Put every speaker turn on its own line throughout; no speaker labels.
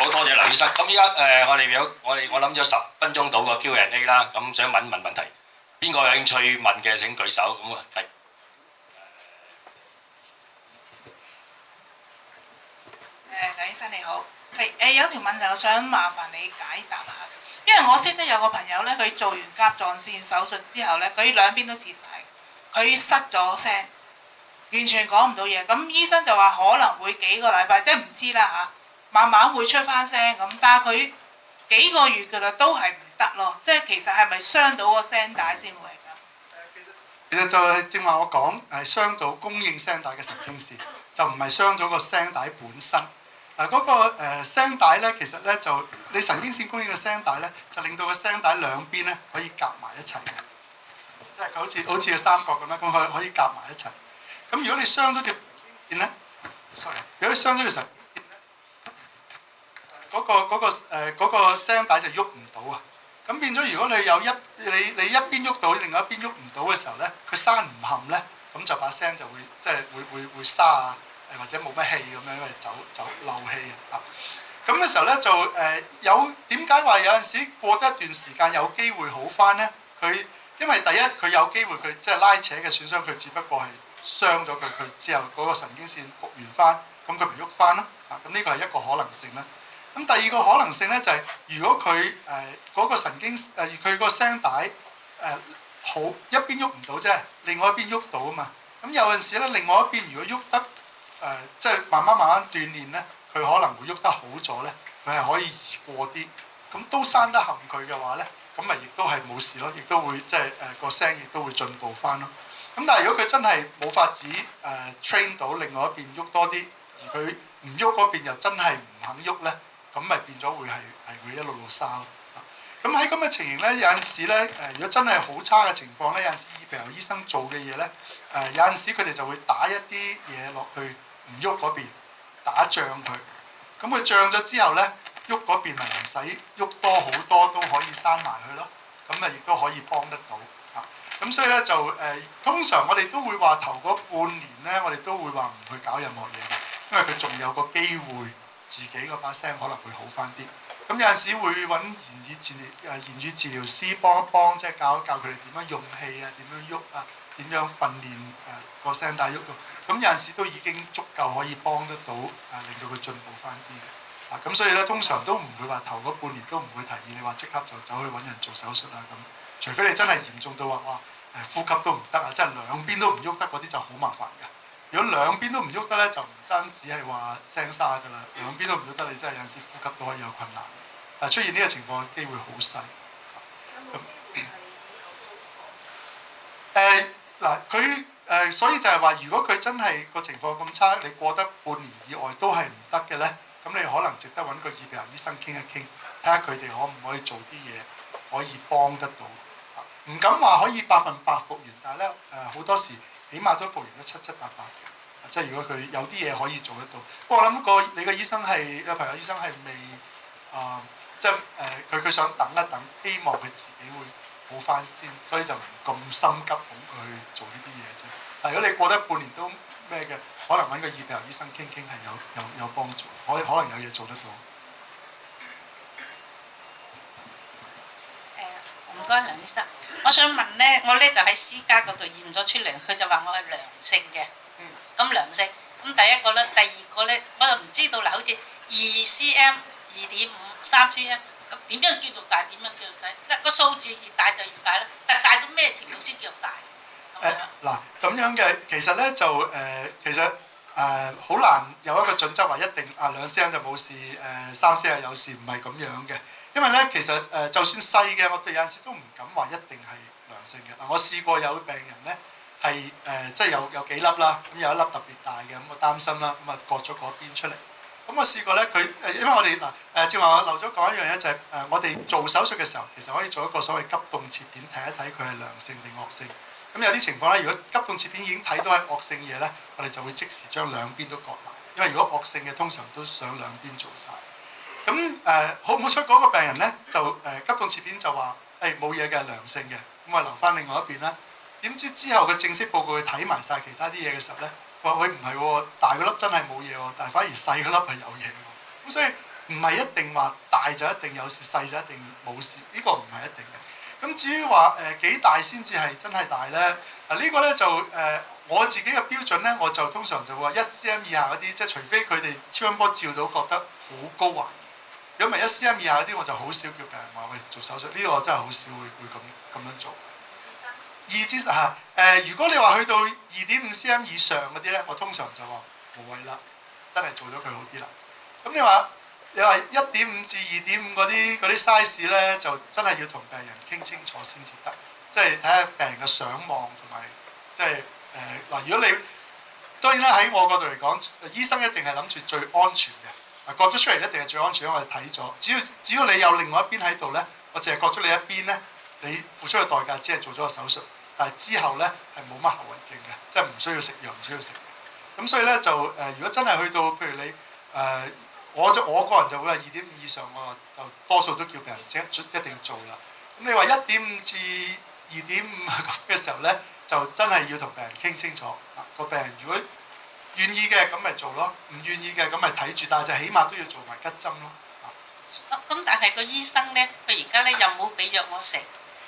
好多謝劉醫生。咁依家我諗咗10分鐘到個 Q&A 啦，咁想問問題，邊個有興趣問嘅請舉手。咁係
梁醫生你好，有條問題我想麻煩你解答下，因為我識得有個朋友咧，佢做完甲狀腺手術之後咧，佢兩邊都切晒，佢失咗聲，完全講唔到嘢。咁醫生就話可能會幾個禮拜，即係唔知啦嚇，慢慢會出翻聲咁。但係佢幾個月㗎啦，都係唔得咯。即係其實係咪傷到個聲帶先會係咁？
其實就係正話我講係傷到供應聲帶嘅神經線，就唔係傷咗個聲帶本身。嗱嗰個聲帶咧，其實咧就你神經線供應嘅聲帶咧，就令到個聲帶兩邊咧可以夾埋一齊嘅，即係好似個三角咁樣，咁可以夾埋一齊。咁如果你傷咗條線咧，sorry，如果你傷咗條神經線，嗰個聲帶就喐唔到啊。咁變咗，如果你你一邊喐到，另外一邊喐唔到嘅時候咧，佢閂唔冚咧，咁就把聲就會即係會沙啊。或者冇乜氣咁樣，因為走漏氣啊！咁嘅時候咧就有點解話有陣時過得一段時間有機會好翻咧？因為第一佢有機會佢即係拉扯嘅損傷，佢只不過係傷咗佢之後嗰個神經線復原翻，咁佢咪喐翻咯？咁呢個係一個可能性啦。咁第二個可能性咧就係、如果佢嗰個神經佢個聲帶好一邊喐唔到啫，另外一邊喐到啊嘛。咁有陣時咧，另外一邊如果喐得即係慢慢鍛鍊咧，佢可能會喐得好咗咧，佢係可以移過啲，咁都閂得冚佢嘅話咧，咁咪亦都係冇事咯，亦都會即係個聲亦都會進步翻咯。咁但係如果佢真係冇法子train 到另外一邊喐多啲，而佢唔喐嗰邊又真係唔肯喐咧，咁咪變咗會係會一路沙咯。咁喺咁嘅情形咧，有陣時咧如果真係好差嘅情況咧，有陣時耳鼻喉醫生做嘅嘢咧，有陣時佢哋就會打一啲嘢落去。唔喐嗰邊打脹佢，咁佢脹咗之後咧，喐嗰邊咪唔使喐多好多，都可以閂埋佢咯。咁啊，亦都可以幫得到嚇。咁所以咧就通常我哋都會話頭嗰半年咧，我哋都會話唔去搞任何嘢，因為佢仲有個機會自己嗰把聲可能會好翻啲。咁有陣時會揾言語治療師幫一幫，即係教一教佢哋點樣用氣啊，點樣喐啊，點樣訓練個聲帶喐到。咁有陣時都已經足夠可以幫得到令到佢進步翻啲嘅。咁所以咧，通常都唔會話頭嗰半年都唔會提議你話即刻就走去揾人做手術啊咁。除非你真係嚴重到話哇呼吸都唔得啊，即係兩邊都唔喐得嗰啲就好麻煩㗎。如果兩邊都唔喐得咧，就唔單止係話聲沙㗎啦，兩邊都唔喐得，你真係有陣時呼吸都可以有困難。但出現呢個情況嘅機會好細。嗱佢。所以就係話，如果佢真係個情況咁差，你過得半年以外都係唔得嘅咧，咁你可能值得揾個耳鼻喉醫生傾一傾，睇下佢哋可唔可以做啲嘢可以幫得到。唔敢話可以100%復原，但係咧好多時起碼都復原得7-8嘅。即係如果佢有啲嘢可以做得到。不過我諗你個醫生係個朋友醫生係未即係佢想等一等，希望佢自己會好翻先，所以就唔咁心急咁去做呢啲嘢啫。但如果你過得半年都咩嘅，可能揾個耳鼻喉醫生傾傾係有幫助，可能有嘢做得到。
唔該梁醫生，我想問咧，我咧就喺私家嗰度驗咗出嚟，佢就話我係良性嘅。咁良性，咁第一個咧，第二個咧，我就唔知道啦，好似2cm、2.5、3cm。咁點樣叫做大？點樣叫做細？個數字越大就越大啦。但係大到咩程度先叫大？
嗱咁樣嘅，其實咧就其實好難有一個準則話一定2cm就冇事，3cm有事，唔係咁樣嘅。因為咧其實就算細嘅，我哋有陣時都唔敢話一定係良性嘅。我試過有病人咧係即係有幾粒啦，咁有一粒特別大嘅，咁我擔心啦，咁啊割咗嗰邊出嚟。咁我試過咧，因為我哋正話我漏咗講一樣嘢，就係我哋做手術嘅時候，其實可以做一個所謂急凍切片，睇一睇佢係良性定惡性。咁有啲情況咧，如果急凍切片已經睇到係惡性嘢咧，我哋就會即時將兩邊都割埋，因為如果惡性嘅通常都想兩邊做晒。咁好唔好彩嗰個病人咧就急凍切片就話冇嘢嘅，良性嘅，咁啊留翻另外一邊啦。點知之後嘅正式報告佢睇埋晒其他啲嘢嘅時候咧，佢話喂唔係喎，大嗰粒真係冇嘢喎，但係反而細嗰粒係有嘢喎。咁所以唔係一定話大就一定有事，細就一定冇事，呢個唔係一定嘅。咁至於話幾大先至係真係大咧？呢個咧就我自己嘅標準咧，我就通常就話1cm 以下嗰啲，即係除非佢哋超音波照到覺得好高懷疑，如果唔係1cm 以下嗰啲，我就好少叫病人話喂做手術。呢個我真係好少會咁樣做。如果你話去到2.5cm 以上嗰啲咧，我通常就話無謂啦，真係做咗佢好啲啦。咁你話1.5至2.5嗰啲 size 咧，就真係要同病人傾清楚先至得，即係睇下病人嘅相望同埋即係嗱。如果你當然啦，喺我角度嚟講，醫生一定係諗住最安全嘅，割咗出嚟一定係最安全，因為我哋睇咗。只要你有另外一邊喺度咧，我淨係割咗你一邊咧，你付出嘅代價只係做咗個手術，但係之後咧係冇乜後遺症嘅，即係唔需要食藥，唔需要食。咁所以咧就如果真係去到譬如你我個人就會話2.5以上，我就多數都叫病人一定要做啦。咁你話1.5至2.5嘅時候咧，就真係要同病人傾清楚。個病人如果願意嘅咁咪做咯，唔願意嘅咁咪睇住，但係就起碼都要做埋吉針咯。
咁但係個醫生咧，佢而家咧又冇俾藥我食，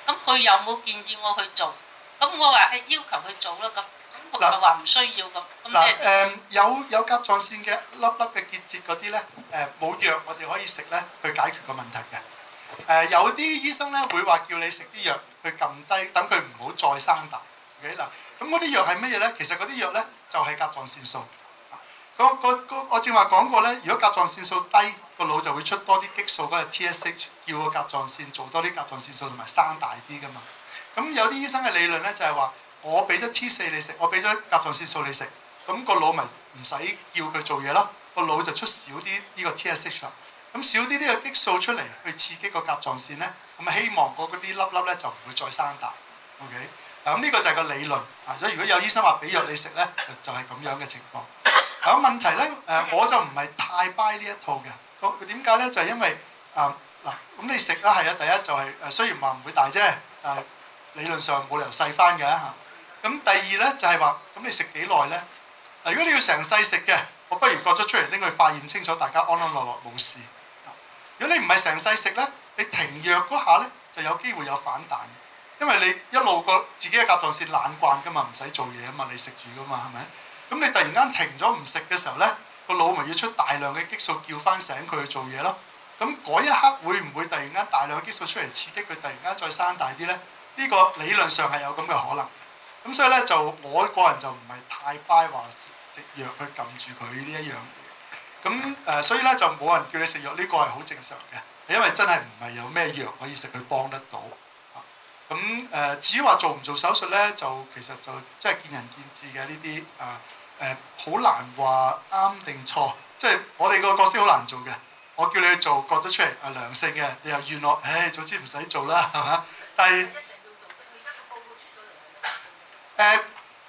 咁佢又冇建議我去做，咁我話要求佢做咯咁。佢就話唔需要咁。
有甲狀腺嘅粒粒嘅結節嗰啲咧，冇藥我哋可以食咧去解決個問題嘅。有啲醫生咧會話叫你食啲藥去撳低，等佢唔好再生大。OK 嗱，咁嗰啲藥係乜嘢咧？其實嗰啲藥咧就係甲狀腺素。我正話講過咧，如果甲狀腺素低，個腦就會出多啲激素嗰個 TSH， 叫個甲狀腺做多啲甲狀腺素同埋生大啲噶嘛。咁有啲醫生嘅理論咧就係話，我俾咗 T4你食，我俾咗甲狀腺素你食，咁個腦咪唔使叫佢做嘢咯，個腦就出少啲呢個 TSH 啦。咁少啲呢個激素出嚟去刺激個甲狀腺咧，咁希望嗰啲粒粒咧就唔會再生大。OK， 咁呢個就係個理論。所以如果有醫生話俾藥你食咧，就係咁樣嘅情況。咁問題咧，我就唔係太 buy 呢一套嘅。點解咧？就係因為嗱，咁你食啦係啊，第一就係雖然話唔會大啫，理論上冇理由細翻嘅嚇。咁第二咧就係話，咁你食幾耐咧？如果你要成世食嘅，我不如割咗出嚟拎去化驗清楚，大家安安樂樂冇事。如果你唔係成世食咧，你停藥嗰下咧就有機會有反彈，因為你一路個自己嘅甲狀腺懶慣噶嘛，唔使做嘢啊嘛，你食住噶嘛，係咪？咁你突然間停咗唔食嘅時候咧，個腦咪要出大量嘅激素叫翻醒佢去做嘢咯。咁嗰一刻會唔會突然間大量嘅激素出嚟刺激佢，突然間再生大啲咧？呢個理論上係有咁嘅可能。咁所以咧就我個人就唔係太 buy 話食藥去撳住佢呢一樣嘢。咁所以咧就冇人叫你食藥，呢個係好正常嘅，因為真係唔係有咩藥可以食去幫得到。咁至於話做唔做手術咧，就其實就即係見仁見智嘅呢啲好難話啱定錯。即係我哋個角色好難做嘅，我叫你去做，割咗出嚟係良性嘅，你又怨我，早知唔使做啦，係嘛？但係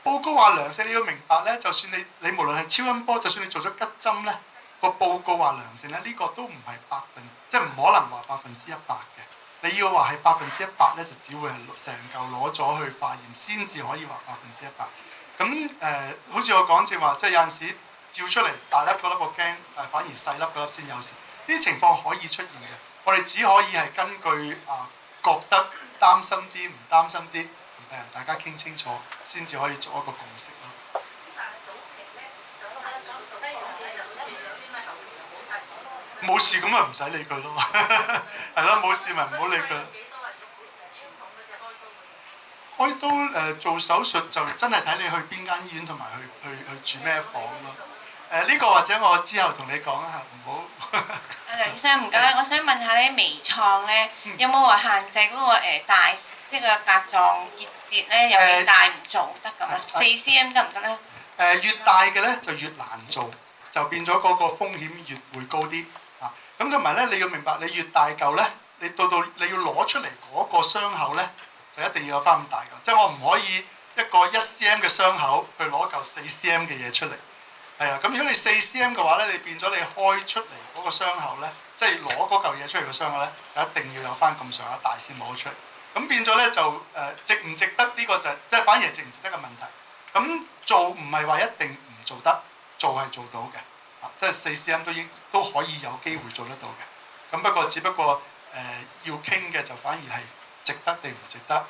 報告話良性，你要明白咧，就算你無論係超音波，就算你做咗吉針咧，個報告話良性咧，呢個都唔係即係唔可能話100%嘅。你要話係100%咧，就只會係成嚿攞咗去化驗先至可以話100%。咁好似我講正話，即係有陣時照出嚟大粒嗰粒我驚，反而細粒嗰粒先有事。呢啲情況可以出現嘅，我哋只可以係根據覺得擔心啲，唔擔心啲。大家傾清楚先至可以做一個共識咯。冇事咁咪唔使理佢咯，係咯，冇事咪唔好理佢。開刀做手術就真係睇你去邊間醫院同埋去住咩房咯。呢個或者我之後同你講一下，唔好。
梁醫生唔該，我想問下咧，微創咧有冇話限制嗰個大即係個甲狀結節咧有幾大唔做得咁啊？4cm 得唔得咧？
越大嘅咧就越難做，就變咗嗰個風險越會高啲啊！咁同埋咧，你要明白，你越大嚿咧，你到你要攞出嚟嗰個傷口咧，就一定要有翻咁大嚿。即係我唔可以一個1cm 嘅傷口去攞嚿4cm 嘅嘢出嚟。係啊，咁如果你4cm嘅話咧，你變咗你開出嚟嗰個傷口咧，即係攞嗰嚿嘢出嚟嘅傷口咧，就一定要有翻咁上下大先攞出嚟。咁變咗咧就值唔值得呢個就即係反而係值唔值得嘅問題。咁做唔係話一定唔做得，做係做到嘅。即係4cm都可以有機會做得到嘅。咁不過只不過要傾嘅就反而係值得定唔值得，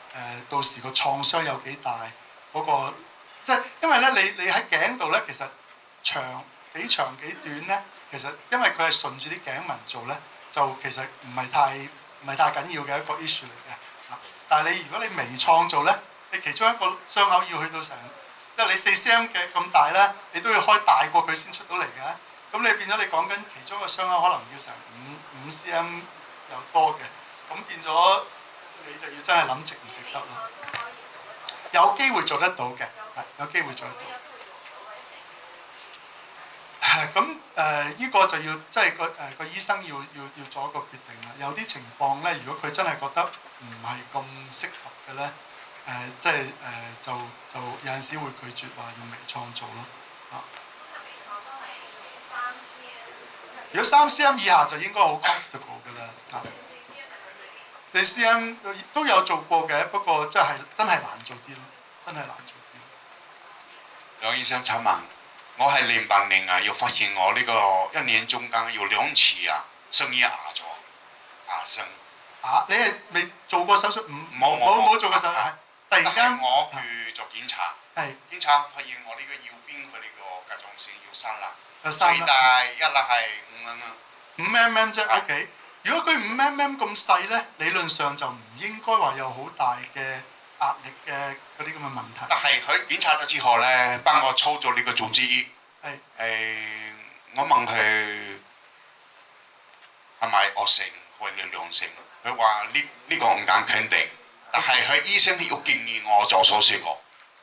到時個創傷有幾大嗰個，即係因為咧你喺頸度咧，其實幾長幾短咧，其實因為佢係順住啲頸紋做咧，就其實唔係太緊要嘅一個 issue 嚟嘅。但係如果你微創做咧，你其中一個傷口要去到成，即係你4cm嘅咁大咧，你都要開大過佢先出到嚟嘅。咁你變咗你講緊其中一個傷口可能要成5cm 有多嘅，咁變咗你就要真係諗值唔值得咯。有機會做得到嘅，有機會做得到。咁呢個就要即係個醫生要做一個決定啦。有啲情況咧，如果佢真係覺得唔係咁適合嘅咧，即係就有陣時會拒絕話用微創做咯。如果3cm 以下就應該好 comfortable 嘅啦。4cm 都有做過嘅，不過真係難做啲咯，真係難做啲。
梁醫生請問，我係08年啊，要發現我呢個1年中間有2次啊，生意啞咗，啞聲。
你係未做過手術？
冇
做過手術。突然間
我去做檢查，檢查發現我呢個右邊嘅呢個甲狀腺要生啦，最大一粒係
5mm啫。OK。如果佢5mm咁細咧，理論上就唔應該話有好大嘅壓力嘅嗰啲咁嘅問題。
但係佢檢查咗之後咧，幫我抽咗呢個組織液。我問佢係咪惡性或者良性，佢話呢個唔敢肯定，但係佢醫生要建議我做手術喎。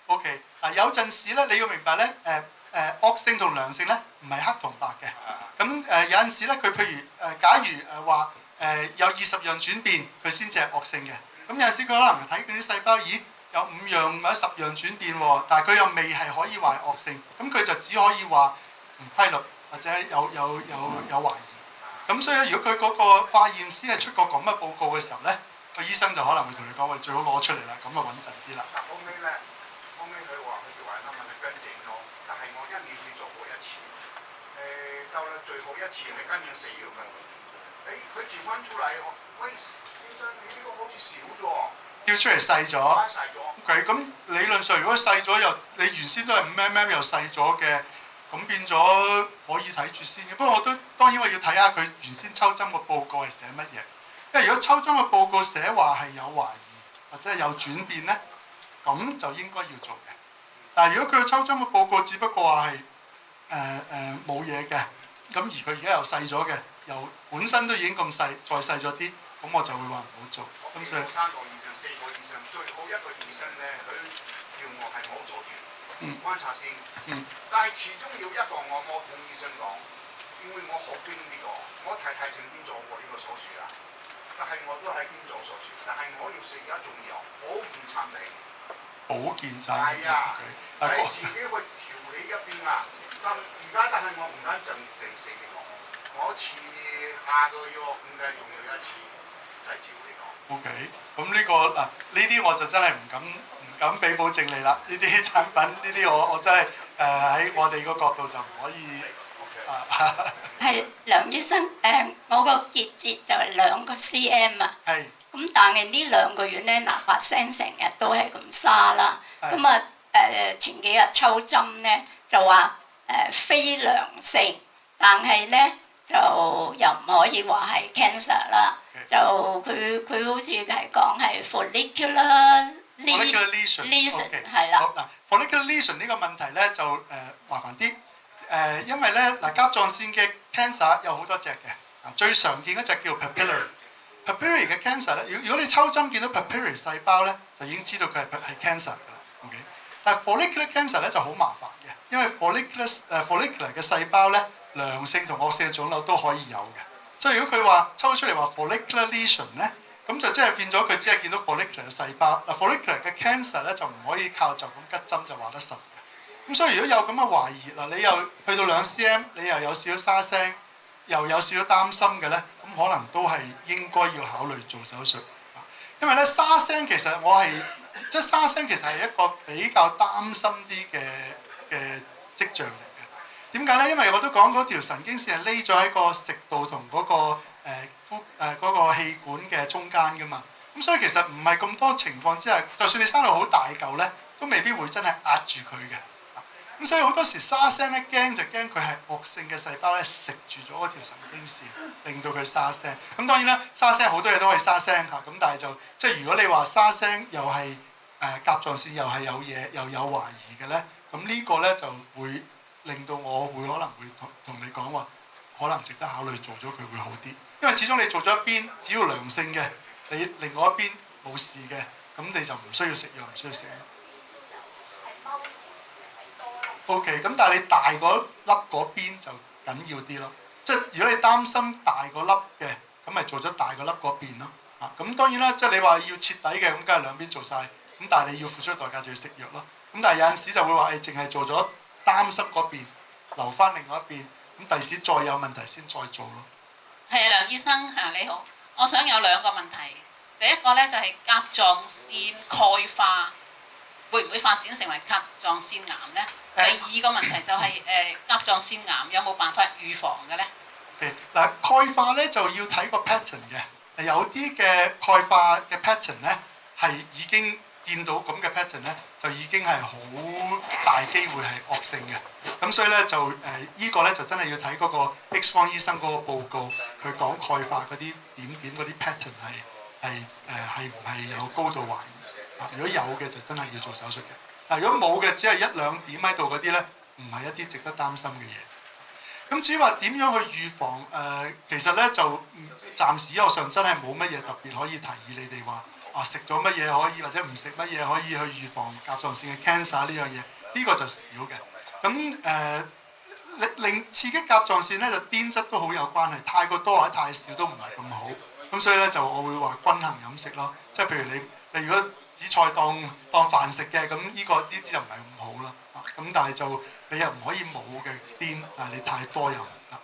OK， 嗱有陣時咧，你要明白咧，惡性同良性咧唔係黑同白嘅。咁有陣時咧，佢譬如假如話有20樣轉變，佢先至係惡性嘅。咁有陣時佢可能睇佢啲細胞，咦有5樣或者10樣轉變喎，但係佢又未係可以話係惡性，咁佢就只可以話唔規律或者有懷疑。咁所以如果佢嗰個化驗師係出個咁嘅報告嘅時候咧，個醫生就可能會同你講：喂，最好攞出嚟啦，咁啊穩陣啲啦。
後尾佢話佢話啱啱就跟正咗，但係我1年去做過1次，到了最後1次係今年4月份，佢調翻出嚟，喂先生你呢個好似少咗，
調出嚟細咗。OK，咁理論上如果細咗又你原先都係5mm又細咗嘅，咁變咗可以睇住先嘅。不過我都當然我要睇下佢原先抽針個報告係寫乜嘢，因為如果抽針個報告寫話係有懷疑或者係有轉變咧，咁就應該要做嘅。但係如果佢抽針個報告只不過話係冇嘢嘅，咁而佢而家又細咗嘅，又本身都已經咁細，再細咗啲，咁我就會話唔好做。咁所以
3個醫生、4個醫生，最好一個醫生咧，佢叫我係唔好做住，觀察先。但係始終有一個我冇同醫生講，因為我好驚呢個，我太太曾經做過呢個手術啊，但係我都係堅做手術，但係我要食一種藥，保健產品。
保健產品。
係啊，你自己去調理一邊啊。但係我唔敢正式嚟講，我似下個月估計仲有1次細照嚟講。OK，
咁呢個嗱呢啲我就真係唔敢俾保證你啦。呢啲產品呢啲我真係喺我哋個角度就唔可以。
係梁醫生，我個結節就係2個 cm 啊。
係。
咁但係呢2個月咧，嗱把聲成日都係咁沙啦。咁啊前幾日抽針咧就話非良性，但係咧就又唔可以話係 cancer 啦。就佢好似係講係 follicular lesion 係啦。
嗱 follicular lesion 呢個問題咧就麻煩啲。因為咧嗱甲狀腺嘅 cancer 有好多隻嘅，最常見嗰隻叫 papillary 嘅 cancer 咧，如果你抽針見到 papillary 細胞咧，就已經知道佢係 cancer 㗎啦。OK， 但係 follicular cancer 咧就好麻煩嘅，因為 follicular 嘅細胞咧，良性同惡性嘅腫瘤都可以有嘅。所以如果佢話抽出嚟話 follicular lesion 咧，咁就即係變咗佢只係見到 follicular 嘅細胞。嗱 follicular 嘅 cancer 咧就唔可以靠就咁吉針就話得實。咁所以如果有咁嘅懷疑嗱，你又去到2 cm， 你又有少少沙聲，又有少少擔心嘅咧，咁可能都係應該要考慮做手術。因為咧沙聲其實即係沙聲其實係一個比較擔心啲嘅跡象嚟嘅。點解咧？因為我都講嗰條神經線係匿咗喺個食道同嗰個嗰個氣管嘅中間噶嘛。咁所以其實唔係咁多情況之下，就算你生到好大嚿咧，都未必會真係壓住佢嘅。咁所以好多時沙聲咧驚就驚佢係惡性嘅細胞咧食住咗嗰條神經線，令到佢沙聲。咁當然啦，沙聲好多嘢都可以沙聲嚇，咁但係就即係如果你話沙聲又係甲狀腺又係有嘢又有懷疑嘅咧，咁呢個咧就會令到我會可能會同你講話，可能值得考慮做咗佢會好啲，因為始終你做咗一邊，只要良性嘅，你另外一邊冇事嘅，咁你就唔需要食藥，唔需要食藥。O.K. 咁但係你大嗰粒嗰邊就緊要啲咯，即係如果你擔心大嗰粒嘅，咁咪做咗大嗰粒嗰邊咯。咁當然啦，即係你話要徹底嘅，咁梗係兩邊做晒。咁但係你要付出嘅代價就要食藥咯。咁但係有陣時就會話誒，淨係做咗擔心嗰邊，留翻另外一邊，咁第時再有問題先再做咯。
係啊，梁醫生嚇你好，我想有兩個問題。第一個咧就係甲狀腺鈣化會唔會發展成為甲狀腺癌咧？第二個問題就係甲狀腺癌有冇辦法預防嘅咧？
嗱，鈣化咧就要睇個 pattern 嘅，有啲嘅鈣化嘅 pattern 咧係已經見到咁嘅 pattern 咧，就已經係好大機會係惡性嘅。咁所以咧就依個咧就真係要睇嗰個 X 光醫生嗰個報告，佢講鈣化嗰啲點嗰啲 pattern 係唔係有高度懷疑？如果有嘅就真係要做手術嘅。如果冇嘅，只係一兩點喺度嗰啲咧，唔係一啲值得擔心嘅嘢。咁至於話點樣去預防？其實咧就暫時醫學上真係冇乜嘢特別可以提議你哋話食咗乜嘢可以，或者唔食乜嘢可以去預防甲狀腺嘅 cancer 呢樣嘢，呢個就少嘅。咁令刺激甲狀腺咧就碘質都好有關係，太過多或者太少都唔係咁好。咁所以咧就我會話均衡飲食咯，即係譬如你如果紫菜當飯食嘅，咁呢啲就唔係咁好啦。咁但係就你又唔可以冇嘅碘，但係你太多又唔得。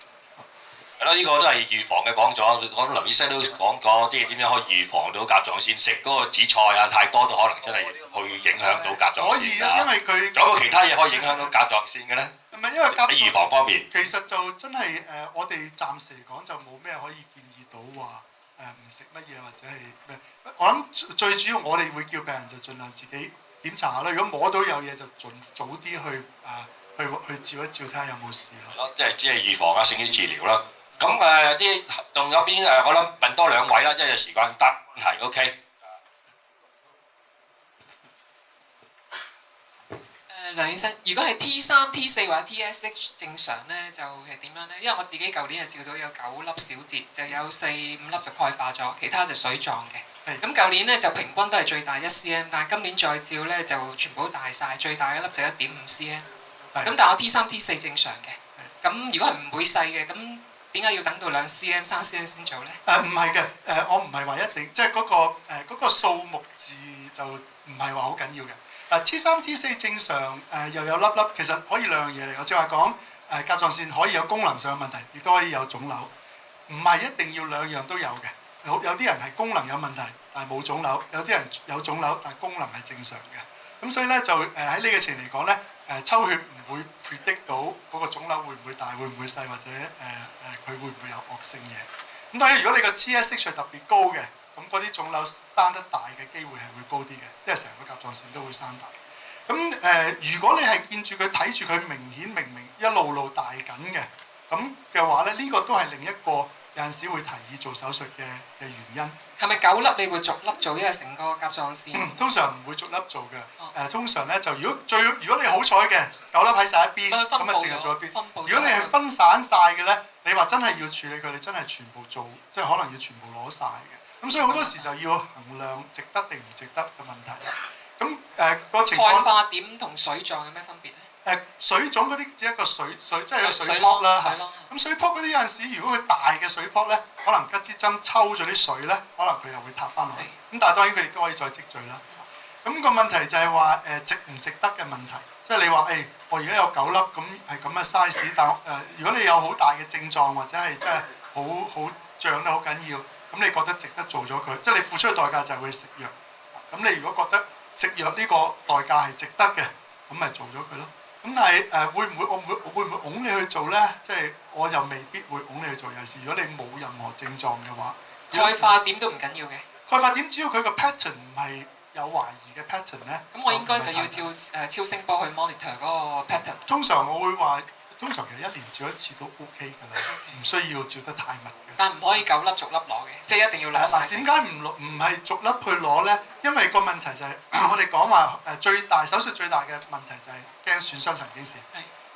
係咯，呢個都係預防嘅講咗。我諗梁醫生都講過，即係點樣可以預防到甲狀腺食嗰個紫菜啊，太多都可能真係去影響到甲狀腺㗎。
可以，因為佢
仲有冇其他嘢可以影響到甲狀腺嘅咧？
唔係因為
喺預防方面，
其實就真係我哋暫時嚟講就冇咩可以建議到話唔食乜嘢或者係咩。我諗最主要我哋會叫病人就盡量自己檢查下啦。如果摸到有嘢就早啲去照一照睇下有冇事咯。
即係預防啊，勝於治療啦。咁啲仲有邊我諗問多兩位啦，即係時間得係 OK。
梁醫生，如果係 T3、T4 或者 TSH 正常咧，就係點樣咧？因為我自己舊年就照到有9粒小節，就有4、5粒就鈣化咗，其他就水狀嘅。咁舊年咧就平均都係最大1 cm， 但係今年再照咧就全部都大晒，最大一粒就1.5 cm。咁但係我 T3、T4 正常嘅。咁如果係唔會細嘅，咁點解要等到2 cm、3 cm 先做咧？
唔係嘅，我唔係話一定，即係嗰個數目字就唔係話好緊要嘅。T3、T4 正常，又有粒粒，其實可以兩樣嘢嚟。我即係話講甲狀腺可以有功能上嘅問題，亦都可以有腫瘤，唔係一定要兩樣都有嘅。有啲人係功能有問題，但係冇腫瘤；有啲人有腫瘤，但係功能係正常嘅。咁所以咧就喺呢個情嚟講咧，抽血唔會 predict 到嗰個腫瘤會唔會大、會唔會細，或者佢會唔會有惡性嘢。咁當然如果你個 TSH 係特別高嘅，咁嗰啲腫瘤生得大嘅機會係會高啲嘅，因為成個甲狀腺都會生大。咁如果你係見住佢睇住佢明一路大緊嘅，咁嘅話咧，呢個都係另一個有陣時會提議做手術嘅原因。
係咪9粒你會逐粒做，因為成個甲狀腺？
通常唔會逐粒做嘅。通常咧就如果你好彩嘅9粒喺晒一邊，咁啊淨係做一邊。如果你係分散晒嘅咧，你話真係要處理佢，你真係全部做，即係可能要全部攞晒嘅。咁所以好多時就要衡量值得定唔值得嘅問題。咁個情況。鈣
化點同水狀有咩分別咧？
水腫嗰啲只係一個水，即係個水泡啦嚇。咁水泡嗰啲有陣時，如果佢大嘅水泡咧，可能吉支針抽咗啲水咧，可能佢又會塌翻落去。咁但係當然佢亦都可以再積聚啦。咁個問題就係話值唔值得嘅問題。即係你話我而家有9粒，咁係咁嘅 size， 但如果你有好大嘅症狀或者係真係好脹得好緊要，咁你覺得值得做咗佢，即係你付出嘅代價就係會食藥。咁你如果覺得食藥呢個代價係值得嘅，咁咪做咗佢咯。咁但係會唔會我會唔會拱你去做咧？即係我又未必會拱你去做。尤其是如果你冇任何症狀嘅話，
鈣化點都唔緊要嘅。
鈣化點只要佢個 pattern 唔係有懷疑嘅 pattern 咧，
咁我應該就要照超聲波去 monitor 嗰個 pattern。
通常我會話，通常其實1年照一次都 OK 㗎啦，唔需要照得太密嘅。
但唔可以9粒逐粒攞嘅，即係一定要攞晒。
嗱，點解唔係逐粒去攞咧？因為個問題就係、我哋講話最大手術最大嘅問題就係驚損傷神經線。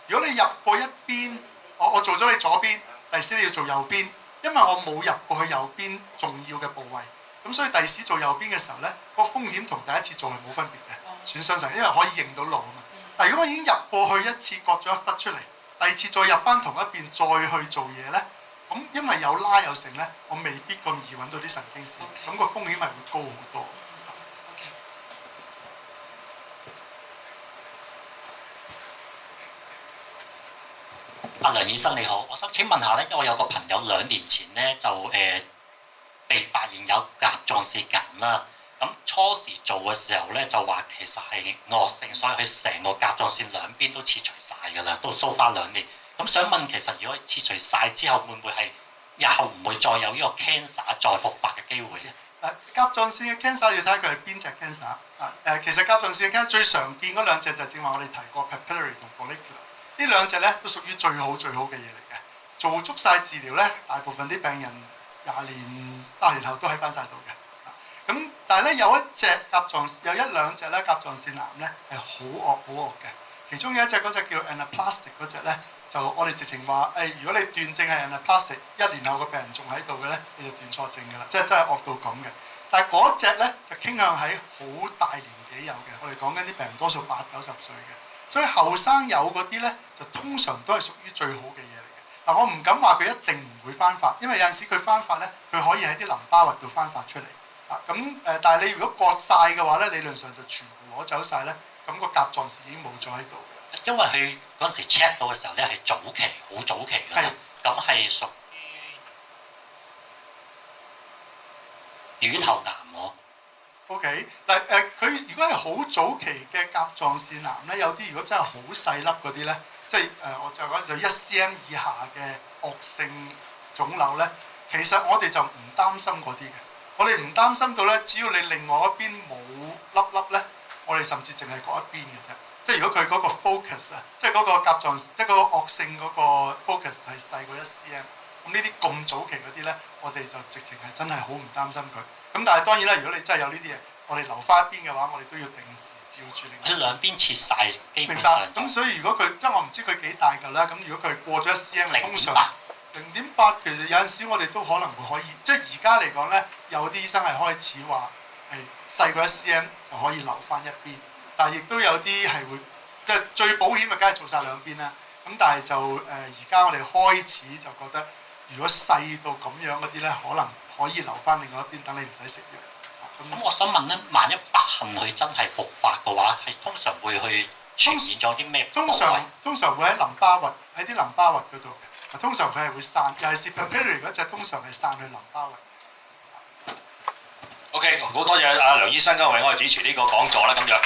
如果你入過一邊，我做咗你左邊，第時你要做右邊，因為我冇入過去右邊重要嘅部位，咁所以第時做右邊嘅時候咧，個風險同第一次做係冇分別嘅，損傷神經，因為可以認到路啊嘛。但如果我已經入過去一次割咗一忽出嚟，第二次再入翻同一邊再去做嘢咧，咁因為有拉有成咧，我未必咁易揾到啲神經線，咁個風險係會高好多。
阿梁醫生你好，我想請問下咧，因為我有個朋友2年前咧就被發現有甲狀腺癌啦。咁初時做嘅時候咧就話其實係惡性，所以佢成個甲狀腺兩邊都切除晒㗎啦，都 so far 2年。咁想問其實如果切除晒之後，會唔會係日後唔會再有呢個 cancer 再復發嘅機會咧？
甲狀腺嘅 cancer 要睇佢係邊隻 cancer。其實甲狀腺嘅 cancer 最常見嗰兩隻就正話我哋提過 papillary 同 follicular。呢兩隻咧都屬於最好嘅嘢嚟嘅，做足晒治療咧，大部分啲病人20年、30年後都喺翻晒度嘅。咁但係咧有一兩隻咧甲狀腺癌咧係好惡嘅，其中有一隻嗰隻叫 anaplastic 嗰隻咧，就我哋直情話如果你斷症係 anaplastic， 1年後個病人仲喺度嘅咧，你就斷錯症㗎啦，即係真係惡到咁嘅。但係嗰隻咧就傾向喺好大年紀有嘅，我哋講緊啲病人多數80、90歲嘅。所以後生有嗰啲咧，就通常都係屬於最好嘅嘢嚟嘅。嗱，我唔敢話佢一定唔會翻發，因為有陣時佢翻發咧，佢可以喺啲淋巴核度翻發出嚟。但係你如果割晒嘅話咧，理論上就全部攞走晒咧，咁個甲狀腺已經冇咗喺度。
因為佢嗰陣時 check 到嘅時候咧係早期，好早期㗎啦，咁係屬於乳頭癌喎。
OK， 嗱佢如果係好早期嘅甲狀腺癌咧，有啲如果真係好細粒嗰啲咧，即係我就講就1 cm 以下嘅惡性腫瘤咧，其實我哋就唔擔心嗰啲嘅。我哋唔擔心到咧，只要你另外一邊冇粒咧，我哋甚至淨係割一邊嘅啫。即係如果佢嗰個 focus 啊，即係嗰個甲狀腺，即係嗰個惡性嗰個 focus 係細過1 cm， 咁呢啲咁早期嗰啲咧，我哋就直情係真係好唔擔心佢。咁但係當然啦，如果你真係有呢啲嘢，我哋留翻一邊嘅話，我哋都要定時照住另外。
佢兩邊切晒，基本上。
明白。咁所以如果佢即係我唔知佢幾大㗎啦，咁如果佢係過咗1 cm， 通常0.8其實有陣時我哋都可能會可以，即係而家嚟講咧，有啲醫生係開始話係細過1 cm 就可以留翻一邊，但係亦都有啲係會即係最保險嘅，梗係做晒兩邊啦。咁但係就而家我哋開始就覺得，如果細到咁樣嗰啲咧，可能可以留翻另外一邊，等你唔使食藥。
咁我想問咧，萬一不幸佢真係復發嘅話，係通常會去傳染咗啲咩？
通常會喺淋巴核，喺啲淋巴核嗰度嘅。通常佢係會散，尤其是 papillary 嗰隻，通常係散去淋巴核。
OK，好多謝阿梁醫生今日為我哋主持呢個講座啦，咁樣。